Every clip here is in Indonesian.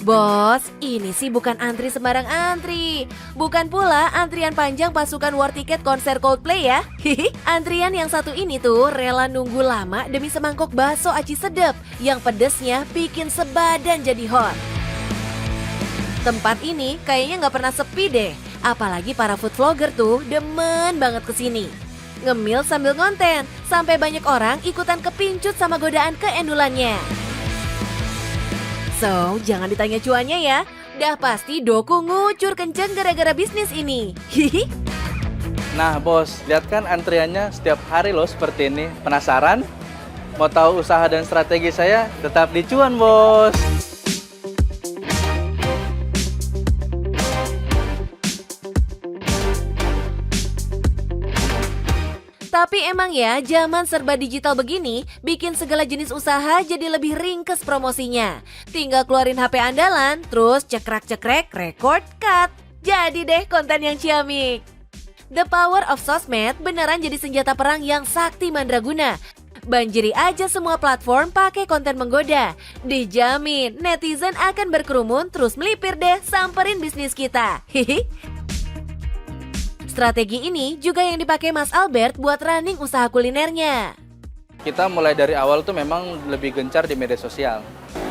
Bos, ini sih bukan antri sembarang antri. Bukan pula antrian panjang pasukan war tiket konser Coldplay ya. Hihi, antrian yang satu ini tuh rela nunggu lama demi semangkok bakso aci sedep yang pedesnya bikin sebadan jadi hot. Tempat ini kayaknya nggak pernah sepi deh. Apalagi para food vlogger tuh demen banget kesini. Ngemil sambil konten, sampai banyak orang ikutan kepincut sama godaan keendulannya. So, jangan ditanya cuannya ya. Dah pasti Doku ngucur kenceng gara-gara bisnis ini. Hihi. Nah bos, lihat kan antriannya setiap hari loh seperti ini. Penasaran? Mau tahu usaha dan strategi saya? Tetap di Cuan bos. Tapi emang ya, zaman serba digital begini bikin segala jenis usaha jadi lebih ringkes promosinya. Tinggal keluarin HP andalan, terus cekrek-cekrek, record, cut. Jadi deh konten yang ciamik. The power of sosmed beneran jadi senjata perang yang sakti mandraguna. Banjiri aja semua platform pakai konten menggoda. Dijamin netizen akan berkerumun terus melipir deh samperin bisnis kita. Hihi. Strategi ini juga yang dipakai Mas Albert buat running usaha kulinernya. Kita mulai dari awal tuh memang lebih gencar di media sosial.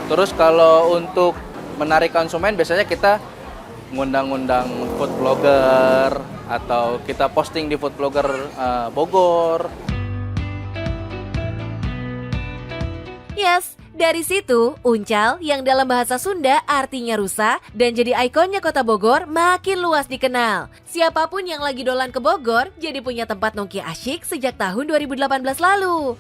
Terus kalau untuk menarik konsumen biasanya kita ngundang-ngundang food blogger atau kita posting di food blogger Bogor. Yes, dari situ Uncal yang dalam bahasa Sunda artinya rusa dan jadi ikonnya kota Bogor makin luas dikenal. Siapapun yang lagi dolan ke Bogor jadi punya tempat nongki asyik sejak tahun 2018 lalu.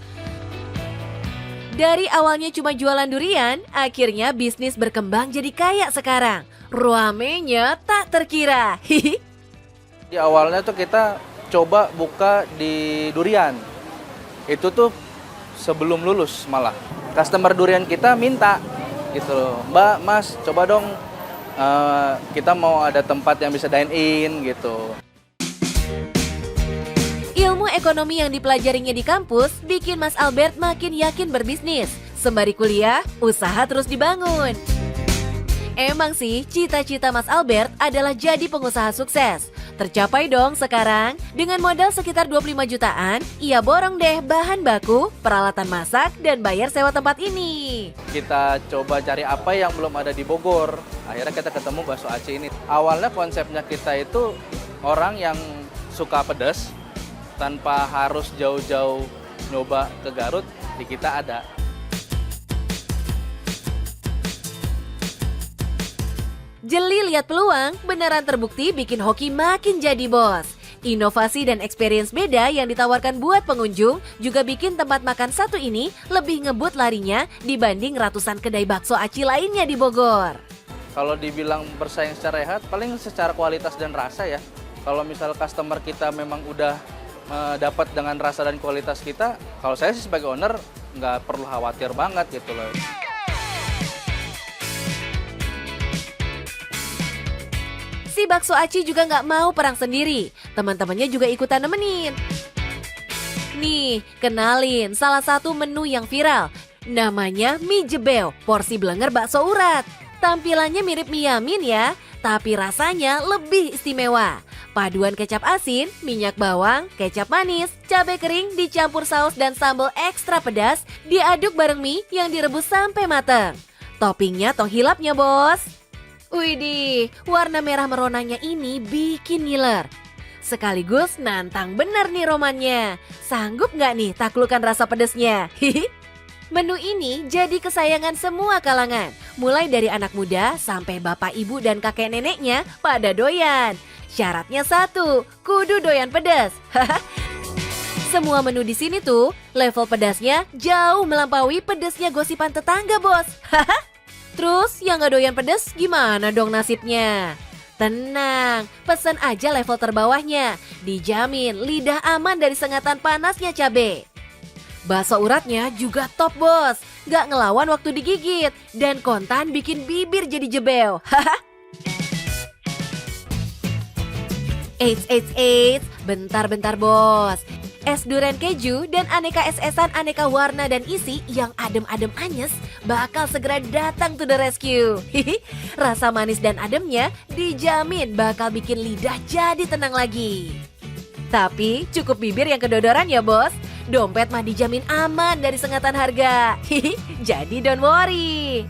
Dari awalnya cuma jualan durian, akhirnya bisnis berkembang jadi kaya sekarang. Ramenya tak terkira. Hihi. Di awalnya tuh kita coba buka di durian. Itu tuh sebelum lulus malah. Customer durian kita minta gitu loh, Mbak, Mas, coba dong kita mau ada tempat yang bisa dine in gitu. Ilmu ekonomi yang dipelajarinya di kampus bikin Mas Albert makin yakin berbisnis. Sembari kuliah, usaha terus dibangun. Emang sih, cita-cita Mas Albert adalah jadi pengusaha sukses. Tercapai dong sekarang. Dengan modal sekitar 25 jutaan, ia borong deh bahan baku, peralatan masak, dan bayar sewa tempat ini. Kita coba cari apa yang belum ada di Bogor. Akhirnya kita ketemu bakso aci ini. Awalnya konsepnya kita itu orang yang suka pedas, tanpa harus jauh-jauh nyoba ke Garut, di kita ada. Jeli lihat peluang, beneran terbukti bikin hoki makin jadi bos. Inovasi dan experience beda yang ditawarkan buat pengunjung juga bikin tempat makan satu ini lebih ngebut larinya dibanding ratusan kedai bakso aci lainnya di Bogor. Kalau dibilang bersaing secara sehat, paling secara kualitas dan rasa ya. Kalau misal customer kita memang udah dapat dengan rasa dan kualitas kita, kalau saya sih sebagai owner nggak perlu khawatir banget gitu loh. Si bakso aci juga nggak mau perang sendiri, teman-temannya juga ikutan nemenin. Nih, kenalin salah satu menu yang viral, namanya mie jebel, porsi blenger bakso urat. Tampilannya mirip mie yamin ya, tapi rasanya lebih istimewa. Paduan kecap asin, minyak bawang, kecap manis, cabai kering dicampur saus dan sambal ekstra pedas, diaduk bareng mie yang direbus sampai mateng. Toppingnya tong hilapnya bos. Widih, warna merah meronanya ini bikin ngiler. Sekaligus nantang bener nih romannya. Sanggup nggak nih taklukan rasa pedesnya? Hihi. Menu ini jadi kesayangan semua kalangan. Mulai dari anak muda sampai bapak ibu dan kakek neneknya pada doyan. Syaratnya satu, kudu doyan pedas. Semua menu di sini tuh level pedasnya jauh melampaui pedasnya gosipan tetangga bos. Terus yang gak doyan pedes gimana dong nasibnya? Tenang, pesan aja level terbawahnya. Dijamin lidah aman dari sengatan panasnya cabe. Bakso uratnya juga top bos. Gak ngelawan waktu digigit. Dan kontan bikin bibir jadi jebel. Eits, bentar bos. Es durian keju dan aneka es-esan aneka warna dan isi yang adem-adem anyes bakal segera datang to the rescue. Rasa manis dan ademnya dijamin bakal bikin lidah jadi tenang lagi. Tapi cukup bibir yang kedodoran ya bos. Dompet mah dijamin aman dari sengatan harga. Jadi don't worry.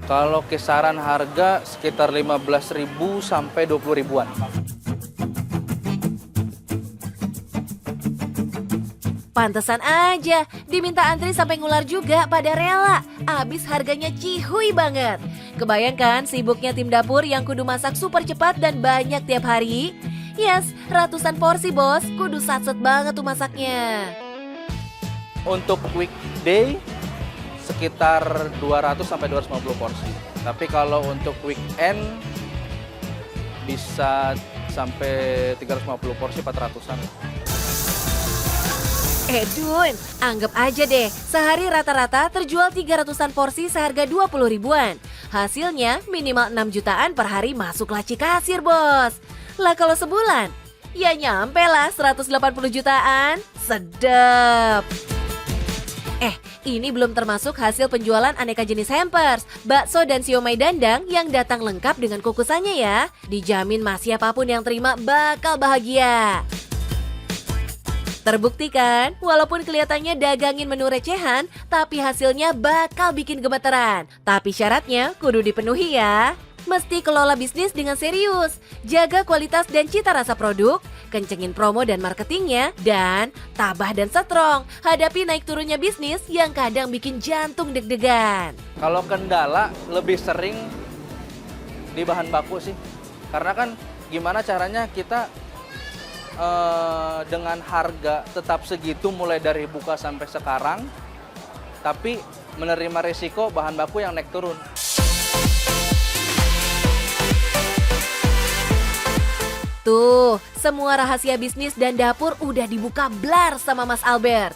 Kalau kisaran harga sekitar 15.000 sampai 20 ribuan. Pantesan aja, diminta antri sampai ngular juga pada rela. Abis harganya cihuy banget. Kebayangkan sibuknya tim dapur yang kudu masak super cepat dan banyak tiap hari? Yes, ratusan porsi bos, kudu satset banget tuh masaknya. Untuk weekday sekitar 200 sampai 250 porsi. Tapi kalau untuk weekend bisa sampai 350 porsi, 400-an. Dun, anggap aja deh, sehari rata-rata terjual 300-an porsi seharga 20 ribuan. Hasilnya minimal 6 jutaan per hari masuk laci kasir bos. Lah kalau sebulan, ya nyampe lah 180 jutaan. Sedap. Ini belum termasuk hasil penjualan aneka jenis hampers, bakso dan siomay dandang yang datang lengkap dengan kukusannya ya. Dijamin mas siapapun yang terima bakal bahagia. Terbukti kan, walaupun kelihatannya dagangin menu recehan, tapi hasilnya bakal bikin gemeteran. Tapi syaratnya kudu dipenuhi ya. Mesti kelola bisnis dengan serius, jaga kualitas dan cita rasa produk, kencengin promo dan marketingnya, dan tabah dan strong hadapi naik turunnya bisnis yang kadang bikin jantung deg-degan. Kalau kendala lebih sering di bahan baku sih. Karena kan gimana caranya kita dengan harga tetap segitu mulai dari buka sampai sekarang, tapi menerima risiko bahan baku yang naik turun. Tuh, semua rahasia bisnis dan dapur udah dibuka blar sama Mas Albert.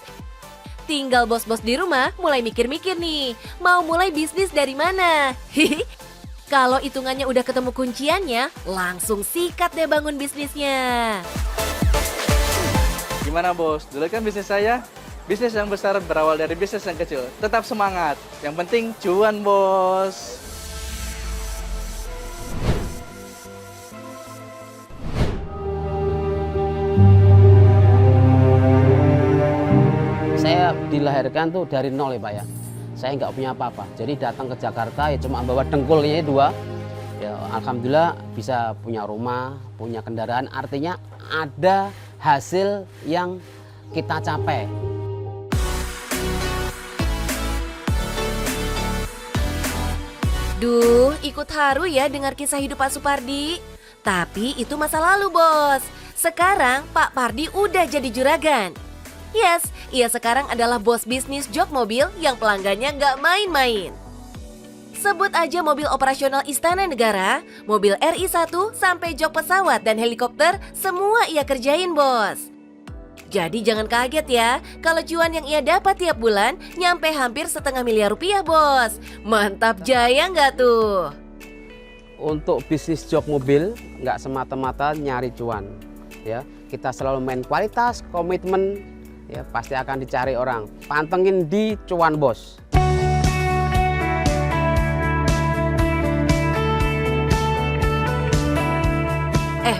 Tinggal bos-bos di rumah mulai mikir-mikir nih, mau mulai bisnis dari mana? Kalau hitungannya udah ketemu kunciannya, langsung sikat deh bangun bisnisnya. Gimana bos? Dulu kan bisnis saya, bisnis yang besar berawal dari bisnis yang kecil. Tetap semangat, yang penting cuan bos. Saya dilahirkan tuh dari nol ya Pak ya. Saya nggak punya apa-apa. Jadi datang ke Jakarta ya cuma bawa dengkulnya 2. Ya alhamdulillah bisa punya rumah, punya kendaraan. Artinya ada hasil yang kita capai. Duh, ikut haru ya dengar kisah hidup Pak Supardi. Tapi itu masa lalu bos. Sekarang Pak Pardi udah jadi juragan. Yes, ia sekarang adalah bos bisnis jok mobil yang pelanggannya nggak main-main. Sebut aja mobil operasional Istana Negara, mobil RI1 sampai jok pesawat dan helikopter, semua ia kerjain bos. Jadi jangan kaget ya, kalau cuan yang ia dapat tiap bulan nyampe hampir setengah miliar rupiah bos. Mantap jaya nggak tuh? Untuk bisnis jok mobil nggak semata-mata nyari cuan. Ya, kita selalu main kualitas, komitmen. Ya pasti akan dicari orang. Pantengin di cuan bos.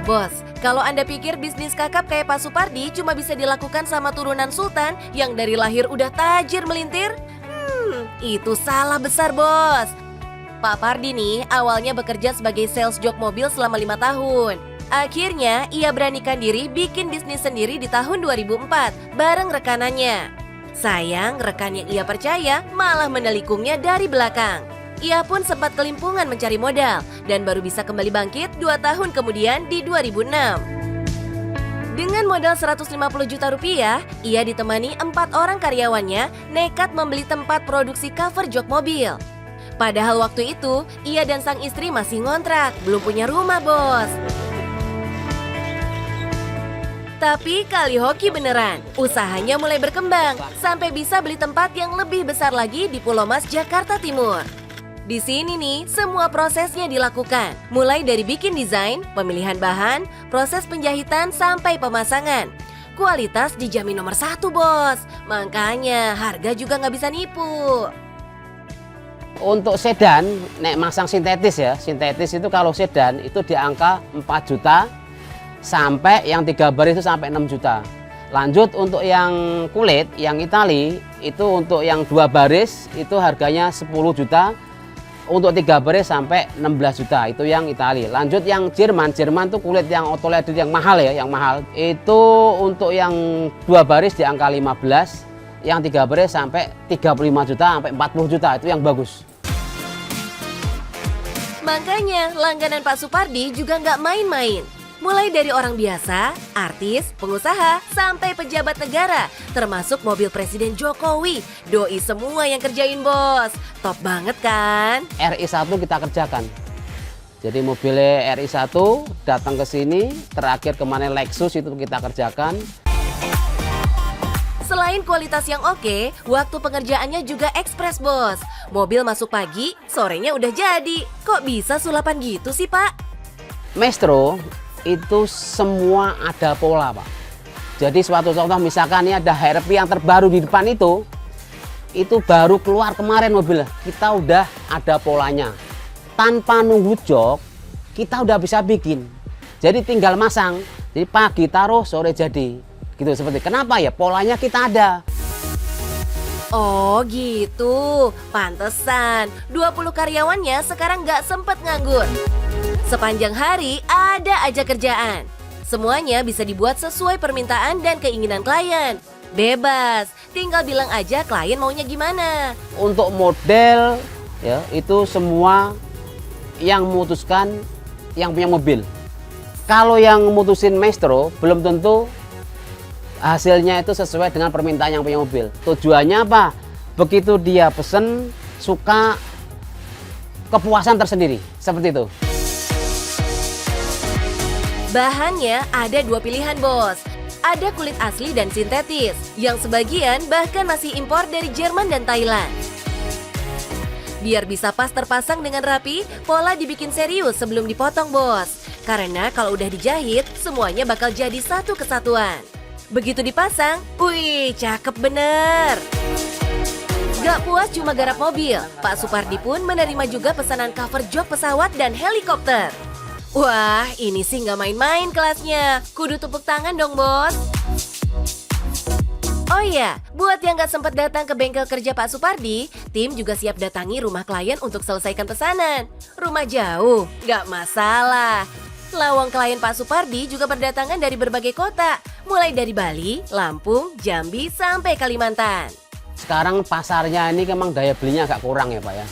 Bos, kalau Anda pikir bisnis kakap kayak Pak Supardi cuma bisa dilakukan sama turunan sultan yang dari lahir udah tajir melintir? Itu salah besar bos. Pak Pardi nih awalnya bekerja sebagai sales jok mobil selama 5 tahun. Akhirnya ia beranikan diri bikin bisnis sendiri di tahun 2004 bareng rekanannya. Sayang rekan yang ia percaya malah menelikungnya dari belakang. Ia pun sempat kelimpungan mencari modal dan baru bisa kembali bangkit 2 tahun kemudian di 2006. Dengan modal 150 juta rupiah, ia ditemani 4 orang karyawannya nekat membeli tempat produksi cover jok mobil. Padahal waktu itu, ia dan sang istri masih ngontrak, belum punya rumah bos. Tapi kali hoki beneran, usahanya mulai berkembang sampai bisa beli tempat yang lebih besar lagi di Pulau Mas, Jakarta Timur. Di sini nih, semua prosesnya dilakukan, mulai dari bikin desain, pemilihan bahan, proses penjahitan sampai pemasangan. Kualitas dijamin nomor 1 bos, makanya harga juga nggak bisa nipu. Untuk sedan, nek masang sintetis ya, sintetis itu kalau sedan itu di angka 4 juta sampai yang 3 baris itu sampai 6 juta. Lanjut untuk yang kulit, yang Itali itu untuk yang 2 baris itu harganya 10 juta, untuk 3 baris sampai 16 juta itu yang Itali. Lanjut yang Jerman, Jerman tuh kulit yang autoleder yang mahal ya, yang mahal. Itu untuk yang 2 baris di angka 15, yang 3 baris sampai 35 juta sampai 40 juta itu yang bagus. Makanya langganan Pak Supardi juga nggak main-main. Mulai dari orang biasa, artis, pengusaha, sampai pejabat negara, termasuk mobil Presiden Jokowi. Doi semua yang kerjain, bos. Top banget kan? RI1 kita kerjakan. Jadi mobilnya RI1 datang ke sini, terakhir kemana Lexus itu kita kerjakan. Selain kualitas yang oke, waktu pengerjaannya juga ekspres, bos. Mobil masuk pagi, sorenya udah jadi. Kok bisa sulapan gitu sih, Pak? Maestro itu semua ada pola, Pak. Jadi suatu contoh misalkan ini ada HRV yang terbaru di depan itu baru keluar kemarin mobilnya. Kita udah ada polanya. Tanpa nunggu jok, kita udah bisa bikin. Jadi tinggal masang. Jadi pagi taruh, sore jadi. Gitu seperti. Kenapa ya? Polanya kita ada. Oh gitu, pantesan 20 karyawannya sekarang nggak sempet nganggur. Sepanjang hari ada aja kerjaan. Semuanya bisa dibuat sesuai permintaan dan keinginan klien. Bebas, tinggal bilang aja klien maunya gimana. Untuk model ya itu semua yang memutuskan yang punya mobil. Kalau yang mutusin Maestro belum tentu hasilnya itu sesuai dengan permintaan yang punya mobil. Tujuannya apa? Begitu dia pesen, suka, kepuasan tersendiri. Seperti itu. Bahannya ada 2 pilihan, bos. Ada kulit asli dan sintetis, yang sebagian bahkan masih impor dari Jerman dan Thailand. Biar bisa pas terpasang dengan rapi, pola dibikin serius sebelum dipotong, bos. Karena kalau udah dijahit, semuanya bakal jadi satu kesatuan. Begitu dipasang, wih, cakep bener. Gak puas cuma garap mobil, Pak Supardi pun menerima juga pesanan cover jok pesawat dan helikopter. Wah, ini sih nggak main-main kelasnya. Kudu tepuk tangan dong, bos. Oh iya, buat yang nggak sempat datang ke bengkel kerja Pak Supardi, tim juga siap datangi rumah klien untuk selesaikan pesanan. Rumah jauh, nggak masalah. Lawang klien Pak Supardi juga berdatangan dari berbagai kota, mulai dari Bali, Lampung, Jambi, sampai Kalimantan. Sekarang pasarnya ini memang daya belinya agak kurang ya Pak ya.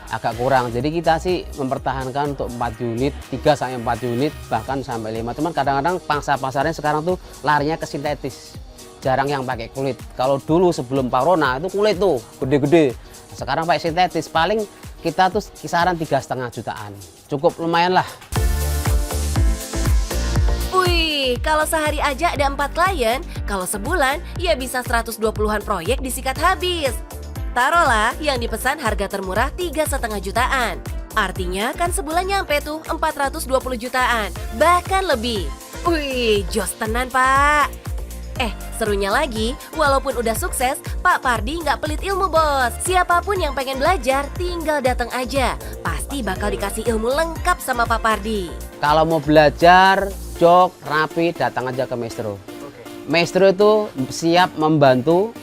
Agak kurang, jadi kita sih mempertahankan untuk 4 unit, 3-4 unit, bahkan sampai 5. Cuman kadang-kadang pangsa pasarnya sekarang tuh larinya ke sintetis. Jarang yang pakai kulit. Kalau dulu sebelum Corona itu kulit tuh gede-gede. Sekarang pakai sintetis, paling kita tuh kisaran 3,5 jutaan. Cukup lumayan lah. Wih, kalau sehari aja ada 4 klien, kalau sebulan ya bisa 120-an proyek disikat habis. Taruhlah yang dipesan harga termurah 3,5 jutaan. Artinya kan sebulan nyampe tuh 420 jutaan, bahkan lebih. Wih, jos tenan, Pak. Serunya lagi, walaupun udah sukses, Pak Pardi nggak pelit ilmu, bos. Siapapun yang pengen belajar, tinggal datang aja. Pasti bakal dikasih ilmu lengkap sama Pak Pardi. Kalau mau belajar, jok, rapi, datang aja ke Maestro. Maestro itu siap membantu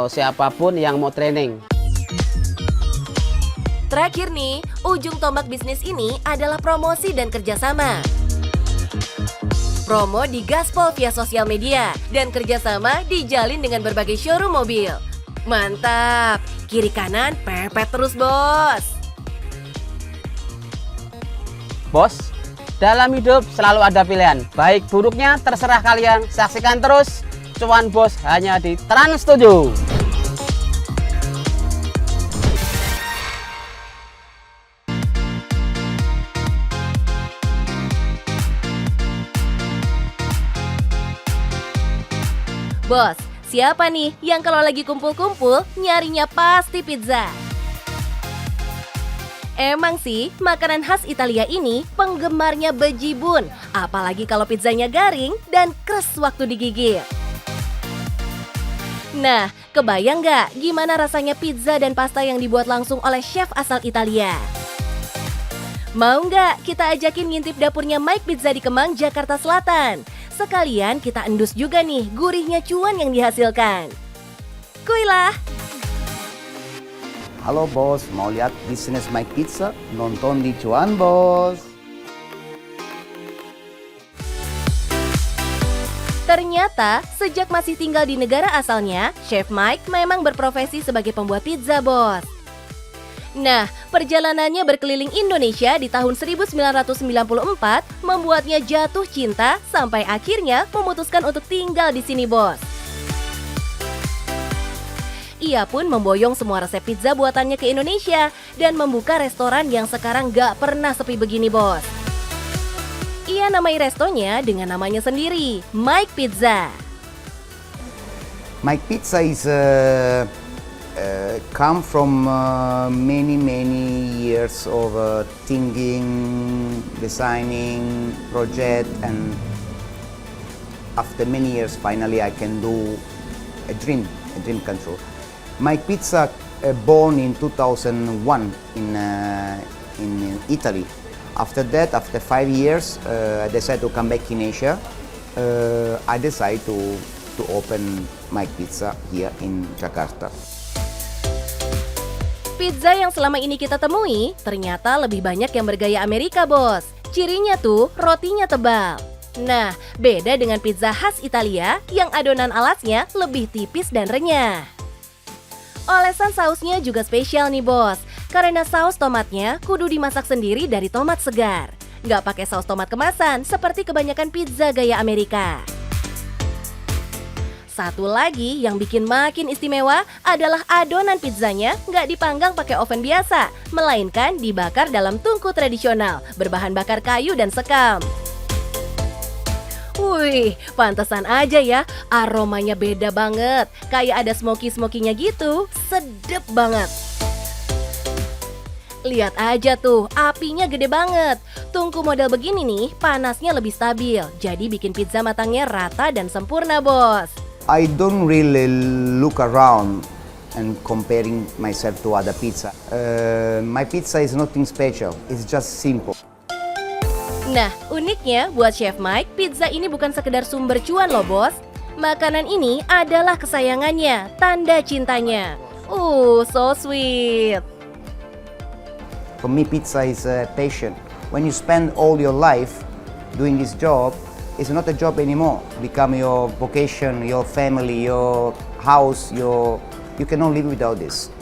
siapapun yang mau training. Terakhir nih, ujung tombak bisnis ini adalah promosi dan kerjasama. Promo digaspol via sosial media dan kerjasama dijalin dengan berbagai showroom mobil. Mantap, kiri kanan pepet terus, bos. Bos, dalam hidup selalu ada pilihan. Baik buruknya terserah kalian. Saksikan terus Cuan Bos hanya di Trans 7. Bos, siapa nih yang kalau lagi kumpul-kumpul nyarinya pasti pizza? Emang sih, makanan khas Italia ini penggemarnya bejibun, apalagi kalau pizzanya garing dan keras waktu digigit. Nah, Kebayang nggak gimana rasanya pizza dan pasta yang dibuat langsung oleh chef asal Italia? Mau nggak kita ajakin ngintip dapurnya Mike Pizza di Kemang, Jakarta Selatan? Sekalian kita endus juga nih gurihnya cuan yang dihasilkan. Kuilah! Halo bos, mau lihat bisnis Mike Pizza? Nonton di Cuan bos. Ternyata, sejak masih tinggal di negara asalnya, Chef Mike memang berprofesi sebagai pembuat pizza, bos. Nah, perjalanannya berkeliling Indonesia di tahun 1994 membuatnya jatuh cinta sampai akhirnya memutuskan untuk tinggal di sini, bos. Ia pun memboyong semua resep pizza buatannya ke Indonesia dan membuka restoran yang sekarang gak pernah sepi begini, bos. Ia namai restonya dengan namanya sendiri, Mike Pizza. Mike Pizza is come from many years of thinking, designing, project, and after many years, finally I can do a dream come true. Mike Pizza born in 2001 in Italy. After that, after 5 years, I decided to come back in Asia. I decided to open Mike Pizza here in Jakarta. Pizza yang selama ini kita temui ternyata lebih banyak yang bergaya Amerika, bos. Cirinya tuh rotinya tebal. Nah, beda dengan pizza khas Italia yang adonan alasnya lebih tipis dan renyah. Olesan sausnya juga spesial nih, bos. Karena saus tomatnya kudu dimasak sendiri dari tomat segar. Nggak pakai saus tomat kemasan seperti kebanyakan pizza gaya Amerika. Satu lagi yang bikin makin istimewa adalah adonan pizzanya nggak dipanggang pakai oven biasa, melainkan dibakar dalam tungku tradisional berbahan bakar kayu dan sekam. Wih, pantesan aja ya, aromanya beda banget. Kayak ada smoky-smokinya gitu, sedep banget. Lihat aja tuh, apinya gede banget. Tungku model begini nih, panasnya lebih stabil. Jadi bikin pizza matangnya rata dan sempurna, bos. I don't really look around and comparing myself to other pizza. My pizza is nothing special, it's just simple. Nah, uniknya buat Chef Mike, pizza ini bukan sekedar sumber cuan loh, bos. Makanan ini adalah kesayangannya, tanda cintanya. So sweet. For me, pizza is a passion. When you spend all your life doing this job, it's not a job anymore. Become your vocation, your family, your house, you cannot live without this.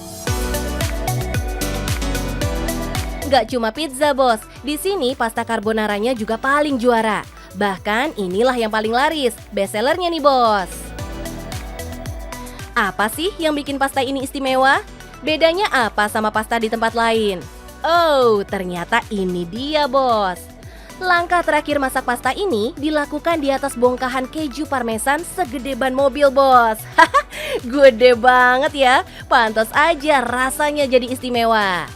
Gak cuma pizza, bos. Di sini pasta carbonaranya juga paling juara. Bahkan inilah yang paling laris, bestsellernya nih, bos. Apa sih yang bikin pasta ini istimewa? Bedanya apa sama pasta di tempat lain? Oh, ternyata ini dia, bos. Langkah terakhir masak pasta ini dilakukan di atas bongkahan keju parmesan segede ban mobil, bos. Gede banget ya, pantas aja rasanya jadi istimewa.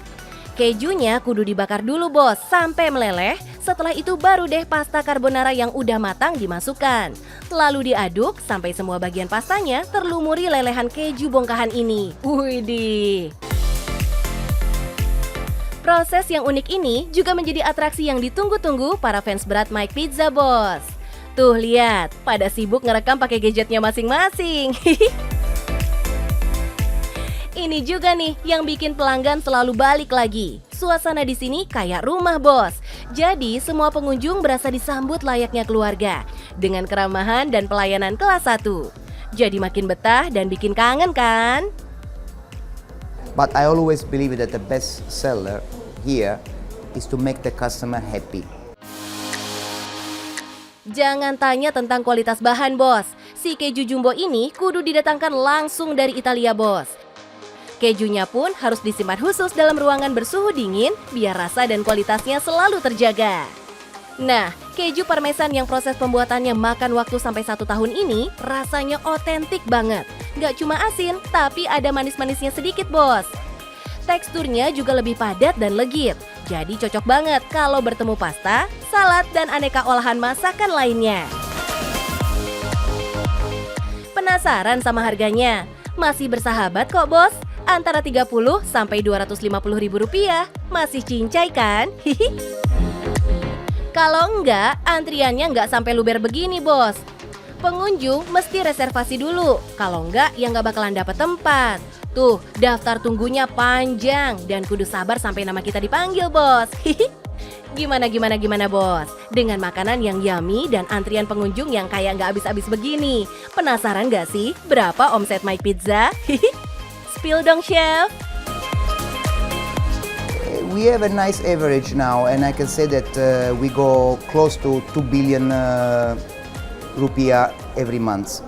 Kejunya kudu dibakar dulu, bos, sampai meleleh. Setelah itu baru deh pasta carbonara yang udah matang dimasukkan. Lalu diaduk sampai semua bagian pastanya terlumuri lelehan keju bongkahan ini. Widih. Proses yang unik ini juga menjadi atraksi yang ditunggu-tunggu para fans berat Mike Pizza, bos. Tuh lihat, pada sibuk ngerekam pakai gadgetnya masing-masing. Ini juga nih yang bikin pelanggan selalu balik lagi. Suasana di sini kayak rumah, bos. Jadi semua pengunjung berasa disambut layaknya keluarga dengan keramahan dan pelayanan kelas 1. Jadi makin betah dan bikin kangen kan? But I always believe that the best seller here is to make the customer happy. Jangan tanya tentang kualitas bahan, bos. Si keju jumbo ini kudu didatangkan langsung dari Italia, bos. Kejunya pun harus disimpan khusus dalam ruangan bersuhu dingin biar rasa dan kualitasnya selalu terjaga. Nah, keju parmesan yang proses pembuatannya makan waktu sampai 1 tahun ini rasanya otentik banget. Nggak cuma asin, tapi ada manis-manisnya sedikit, bos. Teksturnya juga lebih padat dan legit. Jadi cocok banget kalau bertemu pasta, salad, dan aneka olahan masakan lainnya. Penasaran sama harganya? Masih bersahabat kok bos, antara 30 sampai 250 ribu rupiah. Masih cincai kan? Hihi. Kalau enggak, antriannya enggak sampai luber begini bos. Pengunjung mesti reservasi dulu, kalau enggak ya enggak bakalan dapat tempat. Tuh, daftar tunggunya panjang dan kudu sabar sampai nama kita dipanggil bos. Hihi. Gimana bos? Dengan makanan yang yummy dan antrian pengunjung yang kayak nggak habis-habis begini. Penasaran nggak sih berapa omset Mike Pizza? Spill dong chef. We have a nice average now, and I can say that we go close to 2 billion rupiah every month.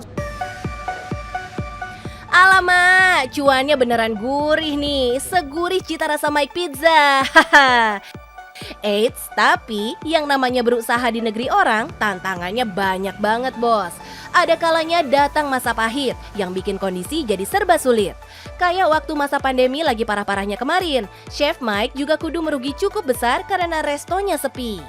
Alamak, cuannya beneran gurih nih. Segurih cita rasa Mike Pizza. Eits, tapi yang namanya berusaha di negeri orang, tantangannya banyak banget bos. Ada kalanya datang masa pahit yang bikin kondisi jadi serba sulit. Kayak waktu masa pandemi lagi parah-parahnya kemarin, Chef Mike juga kudu merugi cukup besar karena restonya sepi.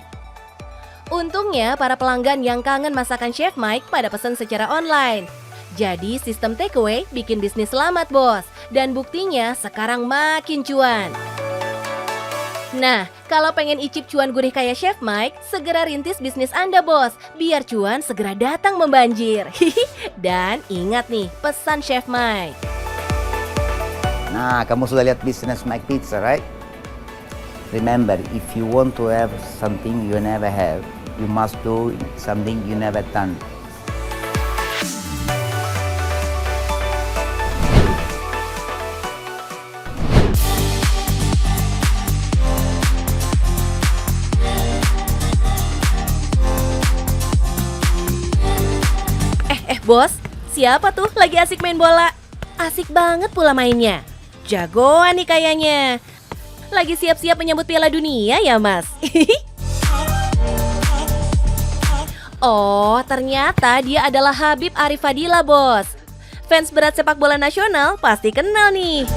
Untungnya para pelanggan yang kangen masakan Chef Mike pada pesan secara online. Jadi sistem takeaway bikin bisnis selamat bos. Dan buktinya sekarang makin cuan. Nah, kalau pengen icip cuan gurih kayak Chef Mike, segera rintis bisnis Anda bos, biar cuan segera datang membanjir. Dan ingat nih, pesan Chef Mike. Nah, kamu sudah lihat bisnis Mike Pizza, right? Remember, if you want to have something you never have, you must do something you never done. Bos, siapa tuh lagi asik main bola? Asik banget pula mainnya. Jagoan nih kayaknya. Lagi siap-siap menyambut Piala Dunia ya mas? Oh, ternyata dia adalah Habib Arif Fadila bos. Fans berat sepak bola nasional pasti kenal nih.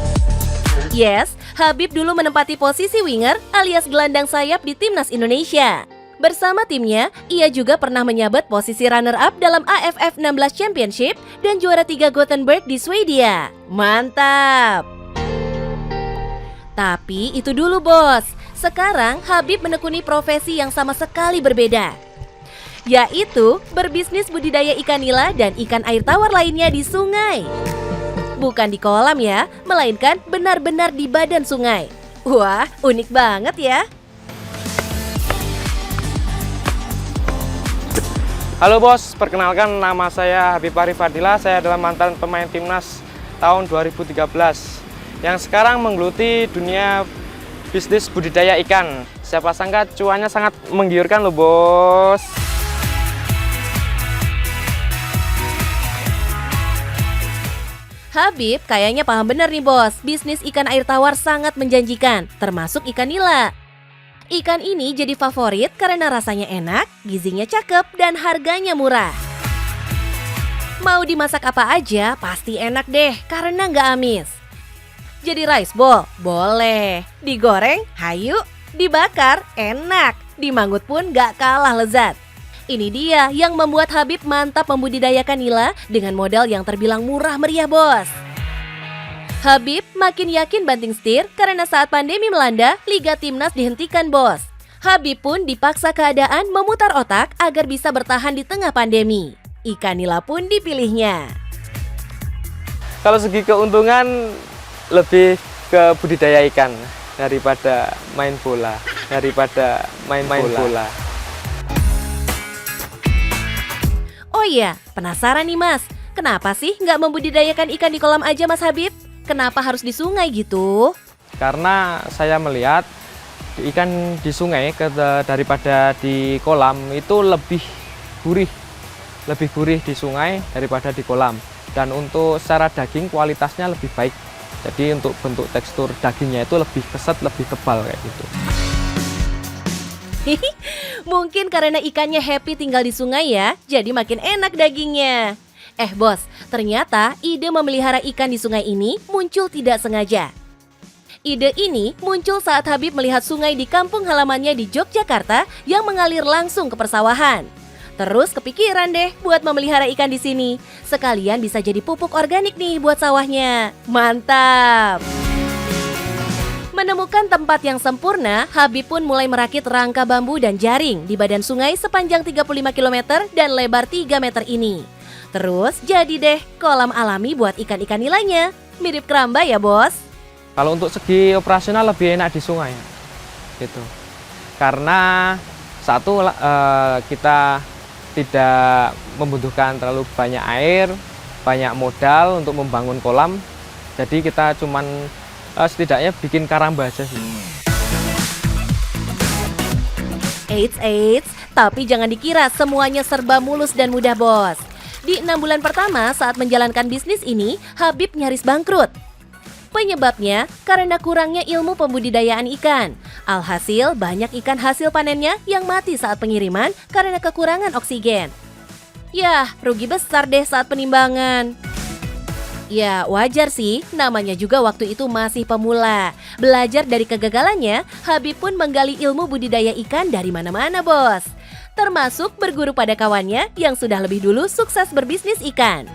Yes, Habib dulu menempati posisi winger alias gelandang sayap di Timnas Indonesia. Bersama timnya, ia juga pernah menyabat posisi runner-up dalam AFF 16 Championship dan juara 3 Gothenburg di Swedia. Mantap! Tapi itu dulu bos, sekarang Habib menekuni profesi yang sama sekali berbeda. Yaitu berbisnis budidaya ikan nila dan ikan air tawar lainnya di sungai. Bukan di kolam ya, melainkan benar-benar di badan sungai. Wah, unik banget ya! Halo bos, perkenalkan nama saya Habib Arif Fadila. Saya adalah mantan pemain timnas tahun 2013 yang sekarang menggeluti dunia bisnis budidaya ikan. Siapa sangka cuannya sangat menggiurkan loh bos. Habib kayaknya paham benar nih bos, bisnis ikan air tawar sangat menjanjikan, termasuk ikan nila. Ikan ini jadi favorit karena rasanya enak, gizinya cakep, dan harganya murah. Mau dimasak apa aja pasti enak deh karena nggak amis. Jadi rice bowl? Boleh. Digoreng? Hayu. Dibakar? Enak. Dimanggut pun nggak kalah lezat. Ini dia yang membuat Habib mantap membudidayakan nila dengan modal yang terbilang murah meriah bos. Habib makin yakin banting setir karena saat pandemi melanda, Liga Timnas dihentikan bos. Habib pun dipaksa keadaan memutar otak agar bisa bertahan di tengah pandemi. Ikan nila pun dipilihnya. Kalau segi keuntungan lebih ke budidaya ikan daripada main bola. Oh iya, penasaran nih mas, kenapa sih nggak membudidayakan ikan di kolam aja mas Habib? Kenapa harus di sungai gitu? Karena saya melihat ikan di sungai daripada di kolam itu lebih gurih di sungai daripada di kolam. Dan untuk secara daging kualitasnya lebih baik. Jadi untuk bentuk tekstur dagingnya itu lebih keset, lebih tebal kayak gitu. Mungkin karena ikannya happy tinggal di sungai ya, jadi makin enak dagingnya. Bos, ternyata ide memelihara ikan di sungai ini muncul tidak sengaja. Ide ini muncul saat Habib melihat sungai di kampung halamannya di Yogyakarta yang mengalir langsung ke persawahan. Terus kepikiran deh buat memelihara ikan di sini. Sekalian bisa jadi pupuk organik nih buat sawahnya. Mantap! Menemukan tempat yang sempurna, Habib pun mulai merakit rangka bambu dan jaring di badan sungai sepanjang 35 km dan lebar 3 meter ini. Terus jadi deh kolam alami buat ikan-ikan nilainya. Mirip keramba ya bos? Kalau untuk segi operasional lebih enak di sungai, gitu. Karena satu kita tidak membutuhkan terlalu banyak air, banyak modal untuk membangun kolam. Jadi kita cuman setidaknya bikin karamba aja sih. Eits, tapi jangan dikira semuanya serba mulus dan mudah bos. Di 6 bulan pertama saat menjalankan bisnis ini, Habib nyaris bangkrut. Penyebabnya karena kurangnya ilmu pembudidayaan ikan. Alhasil banyak ikan hasil panennya yang mati saat pengiriman karena kekurangan oksigen. Yah, rugi besar deh saat penimbangan. Ya wajar sih, namanya juga waktu itu masih pemula. Belajar dari kegagalannya, Habib pun menggali ilmu budidaya ikan dari mana-mana bos. Termasuk berguru pada kawannya yang sudah lebih dulu sukses berbisnis ikan.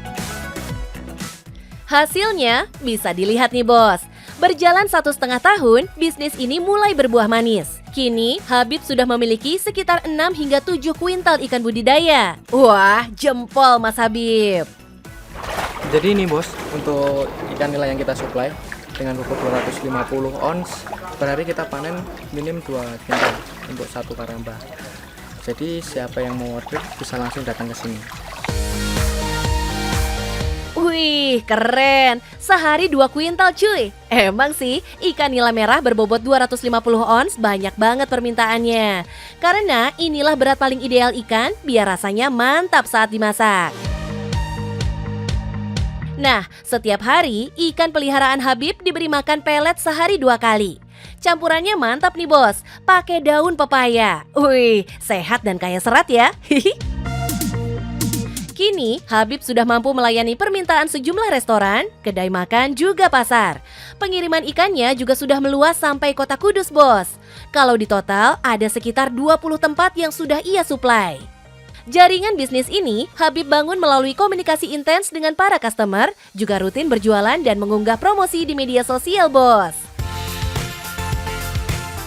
Hasilnya bisa dilihat nih bos. Berjalan 1,5 tahun, bisnis ini mulai berbuah manis. Kini, Habib sudah memiliki sekitar 6 hingga 7 kuintal ikan budidaya. Wah, jempol Mas Habib. Jadi ini bos, untuk ikan nila yang kita suplai dengan bobot 250 ons, per hari kita panen minim 2 kintal untuk satu karamba. Jadi siapa yang mau order bisa langsung datang ke sini. Wih, keren. Sehari 2 kuintal cuy. Emang sih, ikan nila merah berbobot 250 ons banyak banget permintaannya. Karena inilah berat paling ideal ikan biar rasanya mantap saat dimasak. Nah, setiap hari ikan peliharaan Habib diberi makan pelet sehari 2 kali. Campurannya mantap nih bos, pakai daun pepaya. Wih, sehat dan kaya serat ya. Kini, Habib sudah mampu melayani permintaan sejumlah restoran, kedai makan, juga pasar. Pengiriman ikannya juga sudah meluas sampai Kota Kudus bos. Kalau di total, ada sekitar 20 tempat yang sudah ia suplai. Jaringan bisnis ini Habib bangun melalui komunikasi intens dengan para customer, juga rutin berjualan dan mengunggah promosi di media sosial bos.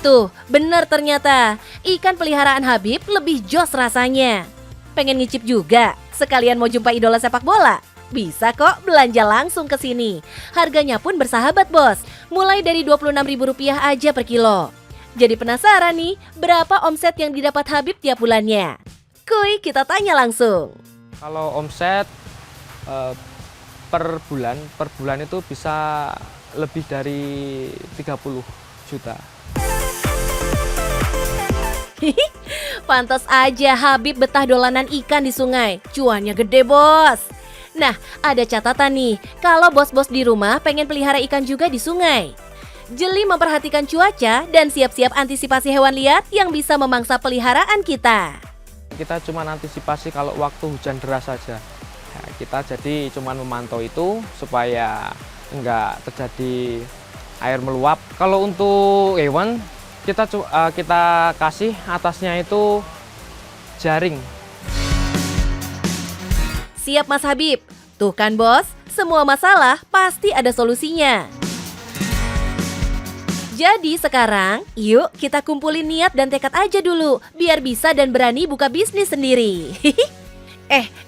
Tuh, bener ternyata, ikan peliharaan Habib lebih jos rasanya. Pengen ngicip juga? Sekalian mau jumpa idola sepak bola? Bisa kok belanja langsung ke sini. Harganya pun bersahabat bos, mulai dari Rp26.000 aja per kilo. Jadi penasaran nih, berapa omset yang didapat Habib tiap bulannya? Kuy, kita tanya langsung. Kalau omset per bulan itu bisa lebih dari 30 juta. Pantas aja Habib betah dolanan ikan di sungai. Cuannya gede bos. Nah, ada catatan nih, kalau bos-bos di rumah pengen pelihara ikan juga di sungai. Jeli memperhatikan cuaca dan siap-siap antisipasi hewan liar yang bisa memangsa peliharaan kita. Kita cuma antisipasi kalau waktu hujan deras saja. Nah, kita jadi cuma memantau itu supaya enggak terjadi air meluap. Kalau untuk hewan kita kasih atasnya itu jaring. Siap Mas Habib. Tuh kan bos, semua masalah pasti ada solusinya. Jadi sekarang, yuk kita kumpulin niat dan tekad aja dulu, biar bisa dan berani buka bisnis sendiri.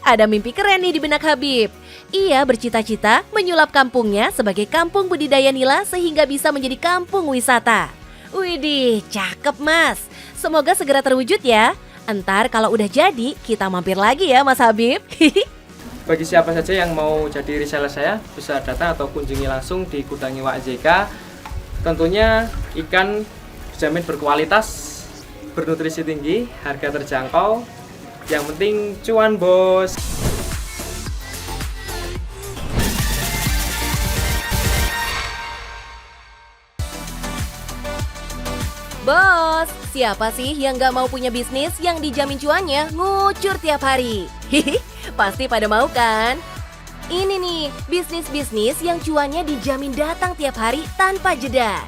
Ada mimpi keren nih di benak Habib. Ia bercita-cita menyulap kampungnya sebagai kampung budidaya nila sehingga bisa menjadi kampung wisata. Widih, cakep mas. Semoga segera terwujud ya. Entar kalau udah jadi, kita mampir lagi ya Mas Habib. Bagi siapa saja yang mau jadi reseller saya, bisa datang atau kunjungi langsung di Gudang Iwak JK. Tentunya ikan dijamin berkualitas, bernutrisi tinggi, harga terjangkau. Yang penting cuan bos. Bos, siapa sih yang gak mau punya bisnis yang dijamin cuannya ngucur tiap hari? Pasti pada mau kan? Ini nih, bisnis-bisnis yang cuannya dijamin datang tiap hari tanpa jeda.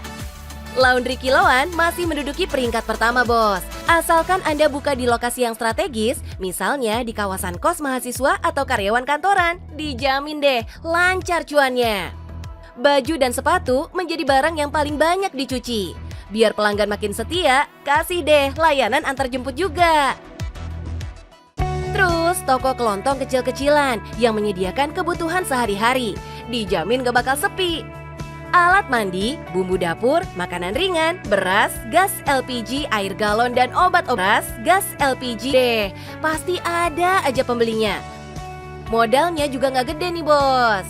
Laundry kiloan masih menduduki peringkat pertama, Bos. Asalkan Anda buka di lokasi yang strategis, misalnya di kawasan kos mahasiswa atau karyawan kantoran, dijamin deh lancar cuannya. Baju dan sepatu menjadi barang yang paling banyak dicuci. Biar pelanggan makin setia, kasih deh layanan antar jemput juga. Terus, toko kelontong kecil-kecilan yang menyediakan kebutuhan sehari-hari, dijamin gak bakal sepi. Alat mandi, bumbu dapur, makanan ringan, beras, gas LPG, air galon, dan obat-obat gas LPG deh. Pasti ada aja pembelinya. Modalnya juga nggak gede nih, Bos.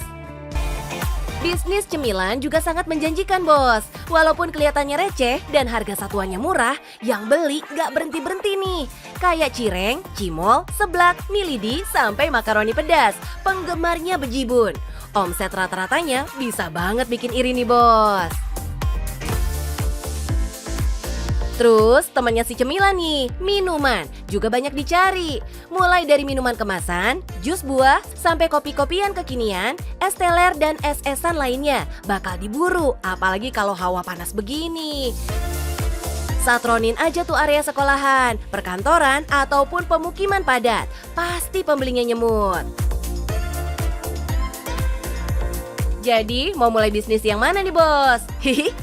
Bisnis cemilan juga sangat menjanjikan, Bos. Walaupun kelihatannya receh dan harga satuannya murah, yang beli nggak berhenti-berhenti nih. Kayak cireng, cimol, seblak, milidi, sampai makaroni pedas. Penggemarnya bejibun. Omset rata-ratanya bisa banget bikin iri nih, Bos. Terus temannya si cemilan nih, minuman juga banyak dicari. Mulai dari minuman kemasan, jus buah, sampai kopi-kopian kekinian, es teler dan es-esan lainnya bakal diburu, apalagi kalau hawa panas begini. Satronin aja tuh area sekolahan, perkantoran, ataupun pemukiman padat. Pasti pembelinya nyemut. Jadi, mau mulai bisnis yang mana nih, Bos? Hihi,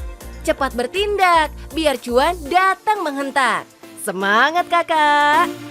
cepat bertindak, biar cuan datang menghentak. Semangat, Kakak!